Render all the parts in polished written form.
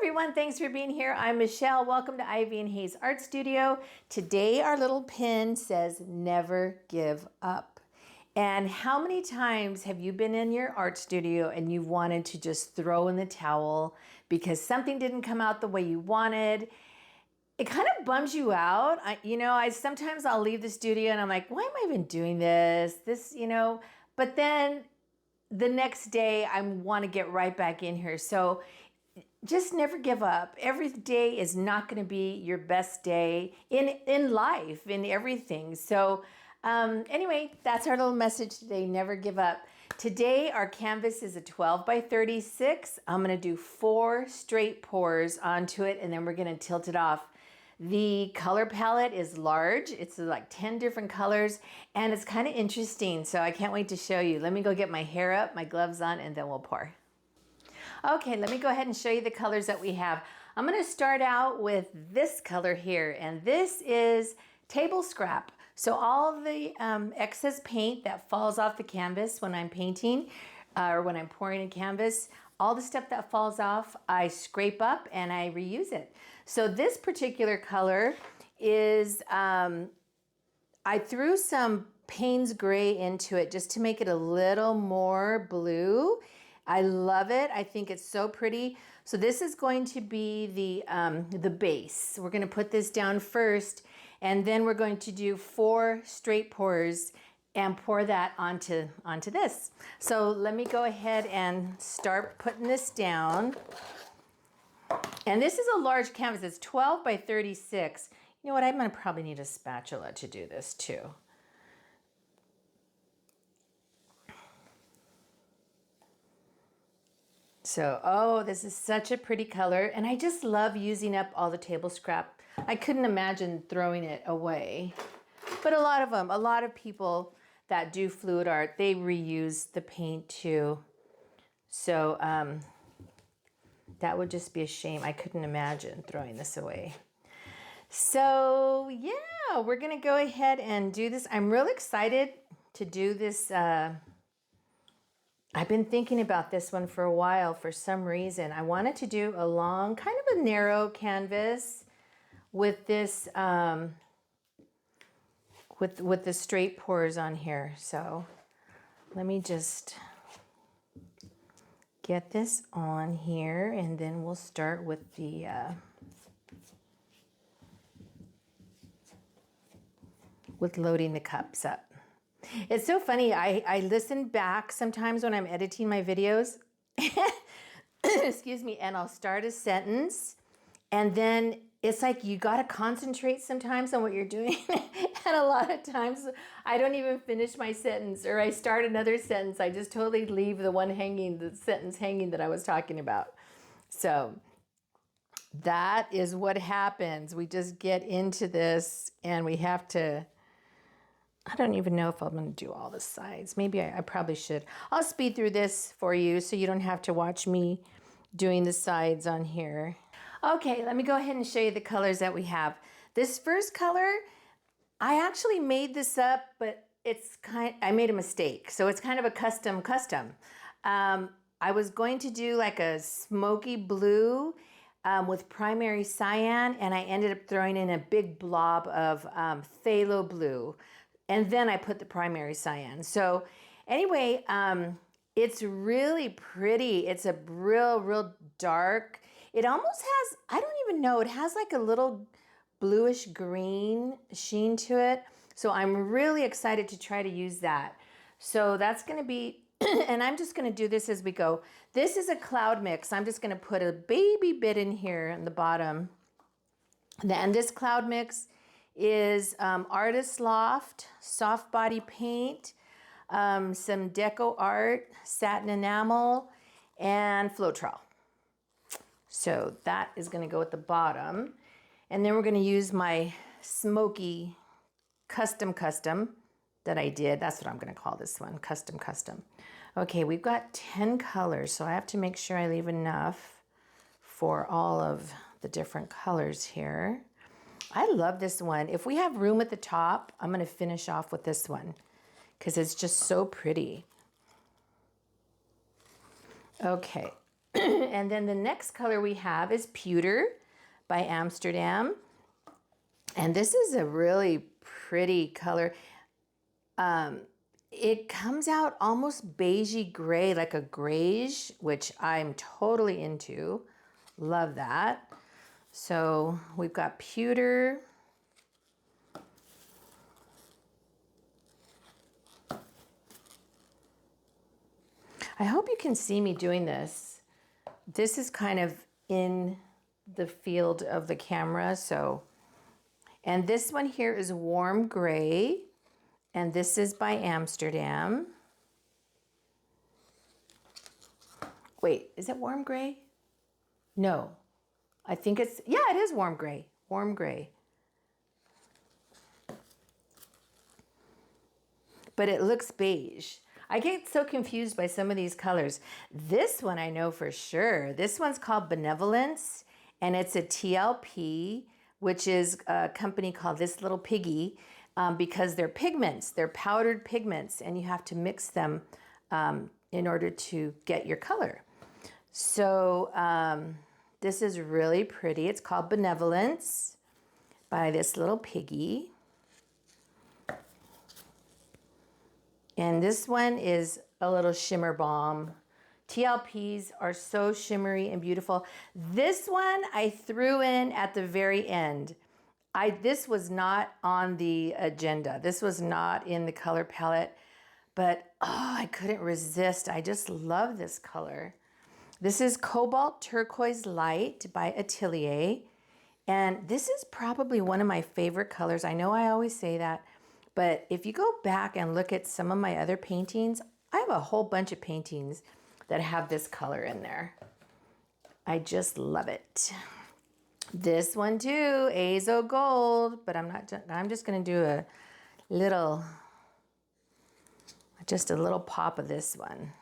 everyone, thanks for being here. I'm Michelle. Welcome to Ivy and Hayes Art Studio. Today our little pin says never give up. And how many times have you been in your art studio and you've wanted to just throw in the towel because something didn't come out the way you wanted? It kind of bums you out. Sometimes I'll leave the studio and I'm like, why am I even doing this? But then the next day I want to get right back in here. So just never give up. Every day is not going to be your best day in life, in everything. So anyway, that's our little message today. Never give up. Today, our canvas is a 12 by 36. I'm going to do 4 straight pours onto it, and then we're going to tilt it off. The color palette is large. It's like 10 different colors, and it's kind of interesting. So I can't wait to show you. Let me go get my hair up, my gloves on, and then we'll pour. Okay, let me go ahead and show you the colors that we have. I'm going to start out with this color here, and this is table scrap. So all the excess paint that falls off the canvas when I'm painting or when I'm pouring a canvas, all the stuff that falls off, I scrape up and I reuse it. So this particular color is, I threw some Payne's gray into it just to make it a little more blue. I love it. I think it's so pretty. So this is going to be the base. We're going to put this down first, and then we're going to do 4 straight pours and pour that onto this. So let me go ahead and start putting this down. And this is a large canvas. It's 12 by 36. You know what? I'm going to probably need a spatula to do this too. So, oh, this is such a pretty color, and I just love using up all the table scrap. I couldn't imagine throwing it away. But a lot of people that do fluid art, they reuse the paint too. So that would just be a shame. I couldn't imagine throwing this away. So yeah, we're gonna go ahead and do this. I'm real excited to do this. I've been thinking about this one for a while for some reason. I wanted to do a long, kind of a narrow canvas with this, with the straight pours on here. So let me just get this on here, and then we'll start with the, with loading the cups up. It's so funny. I listen back sometimes when I'm editing my videos, excuse me, and I'll start a sentence, and then it's like you got to concentrate sometimes on what you're doing. And a lot of times I don't even finish my sentence, or I start another sentence. I just totally leave the sentence hanging that I was talking about. So that is what happens. We just get into this and we have to, I don't even know if I'm going to do all the sides. Maybe I probably should. I'll speed through this for you so you don't have to watch me doing the sides on here. Okay, let me go ahead and show you the colors that we have. This first color, I actually made this up, but I made a mistake. So it's kind of a custom. I was going to do like a smoky blue with primary cyan, and I ended up throwing in a big blob of phthalo blue. And then I put the primary cyan. So anyway, it's really pretty. It's a real dark. It almost has, I don't even know, it has like a little bluish green sheen to it. So I'm really excited to try to use that. So that's going to be, and I'm just going to do this as we go. This is a cloud mix. I'm just going to put a baby bit in here in the bottom. And this cloud mix is Artist Loft, soft body paint, some DecoArt, Satin enamel, and Floetrol. So that is going to go at the bottom. And then we're going to use my smoky custom that I did. That's what I'm going to call this one, custom. Okay, we've got 10 colors, so I have to make sure I leave enough for all of the different colors here. I love this one. If we have room at the top, I'm going to finish off with this one because it's just so pretty. Okay. And then the next color we have is Pewter by Amsterdam. And this is a really pretty color. It comes out almost beigey gray, like a grayish, which I'm totally into. Love that. So we've got Pewter. I hope you can see me doing this. This is kind of in the field of the camera, so. And this one here is Warm Gray, and this is by Amsterdam. Wait, is it Warm Gray? No, I think it's, yeah, it is Warm Gray, Warm Gray. But it looks beige. I get so confused by some of these colors. This one I know for sure. This one's called Benevolence, and it's a TLP, which is a company called This Little Piggy, because they're pigments. They're powdered pigments, and you have to mix them in order to get your color. So this is really pretty. It's called Benevolence by This Little Piggy. And this one is a little shimmer bomb. TLPs are so shimmery and beautiful. This one I threw in at the very end. This was not on the agenda. This was not in the color palette, but oh, I couldn't resist. I just love this color. This is Cobalt Turquoise Light by Atelier. And this is probably one of my favorite colors. I know I always say that, but if you go back and look at some of my other paintings, I have a whole bunch of paintings that have this color in there. I just love it. This one too, Azo Gold, but I'm just gonna do a little, just a little pop of this one.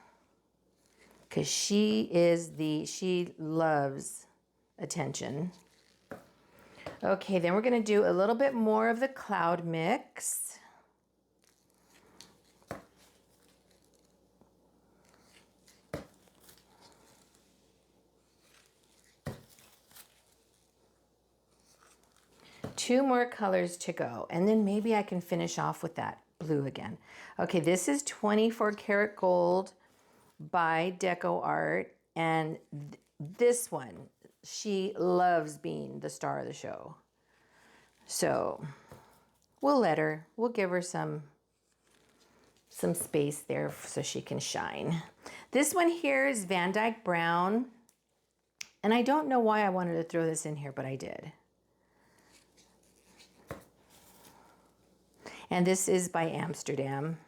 Because she loves attention. Okay, then we're gonna do a little bit more of the cloud mix. Two more colors to go, and then maybe I can finish off with that blue again. Okay, this is 24 karat gold by DecoArt, and this one, she loves being the star of the show. So we'll let her, we'll give her some space there so she can shine. This one here is Van Dyke Brown, and I don't know why I wanted to throw this in here, but I did. And this is by Amsterdam.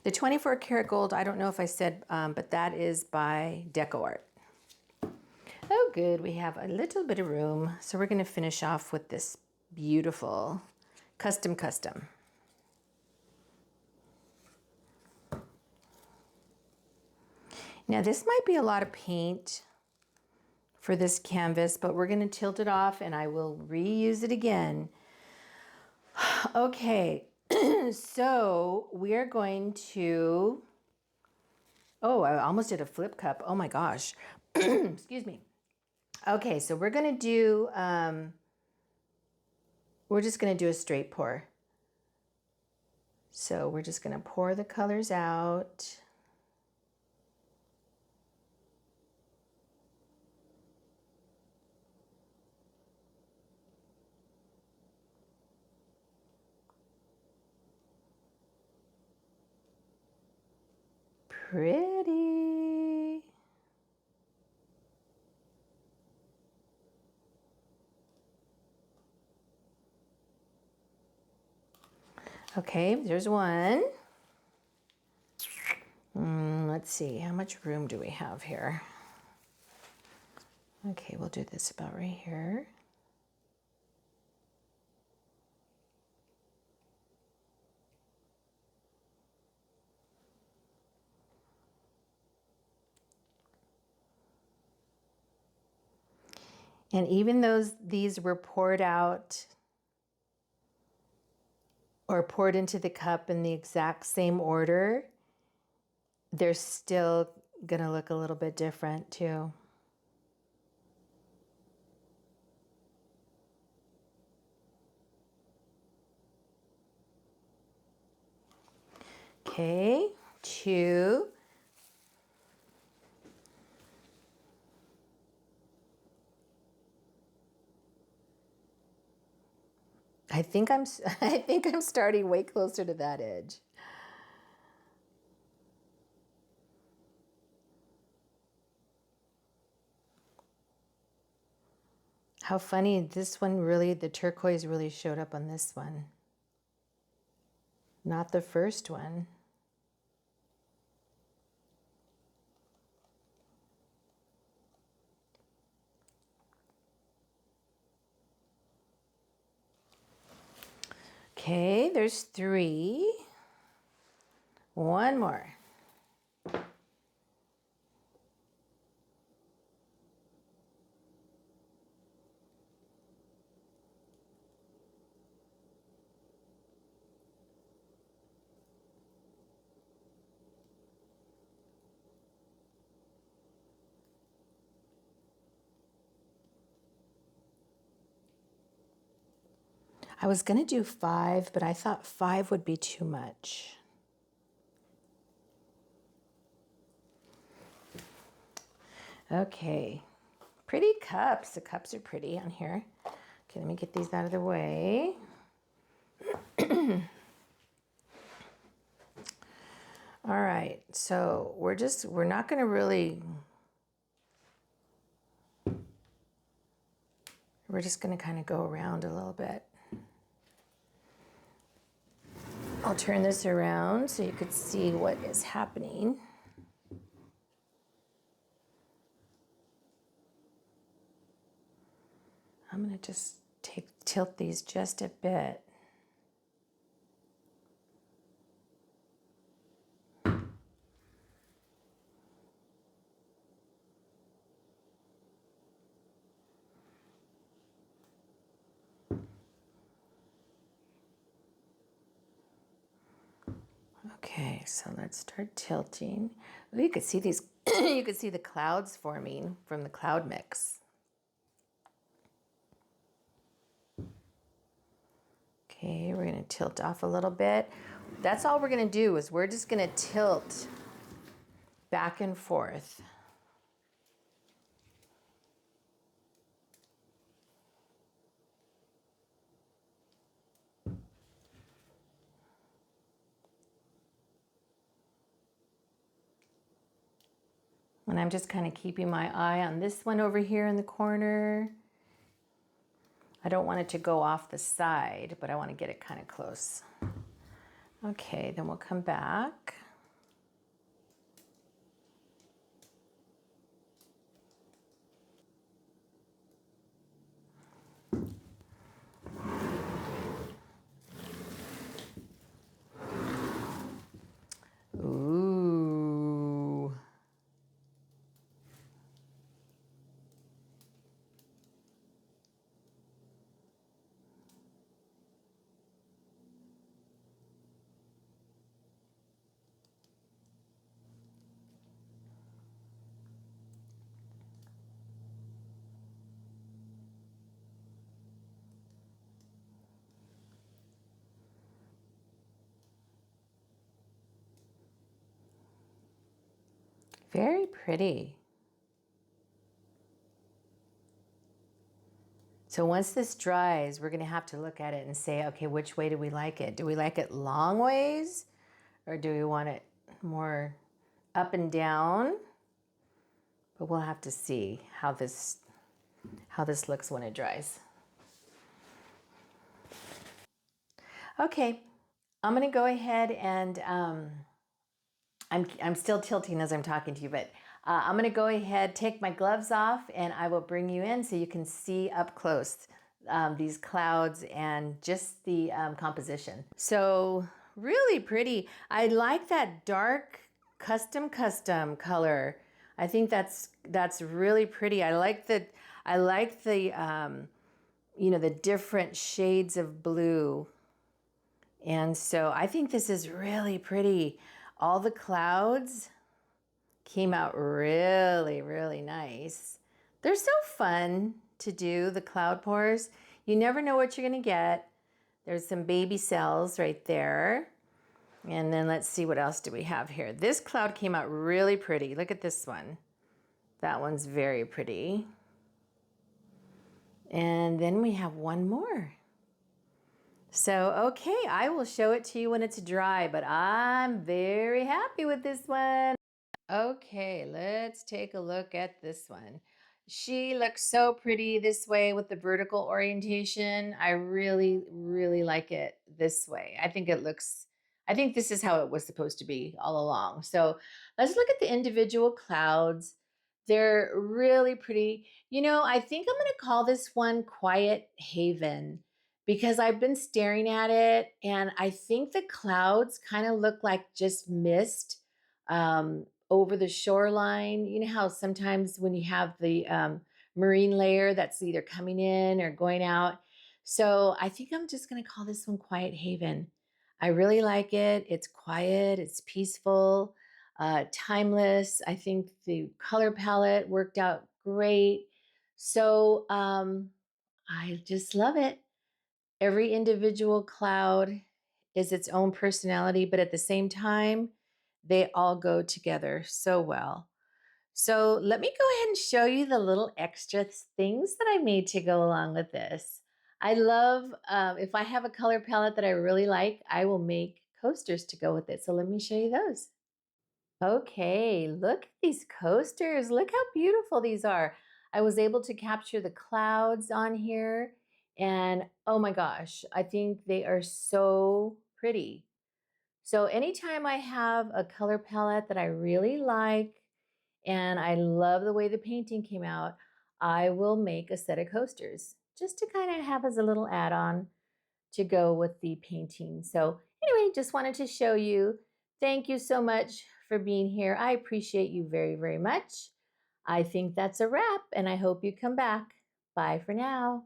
The 24 karat gold, I don't know if I said, but that is by DecoArt. Oh, good, we have a little bit of room. So we're gonna finish off with this beautiful custom. Now this might be a lot of paint for this canvas, but we're gonna tilt it off and I will reuse it again. Okay, so we're going to, oh, I almost did a flip cup. Oh my gosh, excuse me. Okay, so we're gonna do, we're just gonna do a straight pour. So we're just gonna pour the colors out. Pretty. Okay, there's one. Let's see, how much room do we have here? Okay, we'll do this about right here. And even though these were poured out or poured into the cup in the exact same order, they're still gonna look a little bit different too. Okay, 2. I think I'm starting way closer to that edge. How funny, this one really, the turquoise really showed up on this one. Not the first one. Okay, there's 3. One more. I was gonna do 5, but I thought 5 would be too much. Okay, pretty cups. The cups are pretty on here. Okay, let me get these out of the way. All right, so we're not gonna really, we're just gonna kind of go around a little bit. I'll turn this around so you could see what is happening. I'm gonna just tilt these just a bit. Okay, so let's start tilting. Well, you could see these, you could see the clouds forming from the cloud mix. Okay, we're gonna tilt off a little bit. That's all we're gonna do is we're just gonna tilt back and forth. And I'm just kind of keeping my eye on this one over here in the corner. I don't want it to go off the side, but I want to get it kind of close. Okay, then we'll come back. Ooh. Very pretty. So once this dries, we're gonna have to look at it and say, okay, which way do we like it? Do we like it long ways or do we want it more up and down? But we'll have to see how this looks when it dries. Okay, I'm gonna go ahead and I'm still tilting as I'm talking to you, but I'm gonna go ahead, take my gloves off, and I will bring you in so you can see up close these clouds and just the composition. So really pretty. I like that dark custom color. I think that's really pretty. I like the you know, the different shades of blue. And so I think this is really pretty. All the clouds, Came out really, really nice. They're so fun to do, the cloud pours. You never know what you're gonna get. There's some baby cells right there. And then let's see, what else do we have here? This cloud came out really pretty. Look at this one. That one's very pretty. And then we have one more. So, okay, I will show it to you when it's dry, but I'm very happy with this one. Okay, let's take a look at this one. She looks so pretty this way with the vertical orientation. I really, really like it this way. I think this is how it was supposed to be all along. So let's look at the individual clouds. They're really pretty. You know, I think I'm going to call this one Quiet Haven because I've been staring at it and I think the clouds kind of look like just mist. Over the shoreline. You know how sometimes when you have the marine layer that's either coming in or going out. So I think I'm just going to call this one Quiet Haven. I really like it. It's quiet, it's peaceful, timeless. I think the color palette worked out great. So I just love it. Every individual cloud is its own personality, but at the same time, they all go together so well. So let me go ahead and show you the little extra things that I made to go along with this. I love, if I have a color palette that I really like, I will make coasters to go with it. So let me show you those. Okay, look at these coasters. Look how beautiful these are. I was able to capture the clouds on here and oh my gosh, I think they are so pretty. So anytime I have a color palette that I really like and I love the way the painting came out, I will make a set of coasters just to kind of have as a little add-on to go with the painting. So anyway, just wanted to show you. Thank you so much for being here. I appreciate you very, very much. I think that's a wrap and I hope you come back. Bye for now.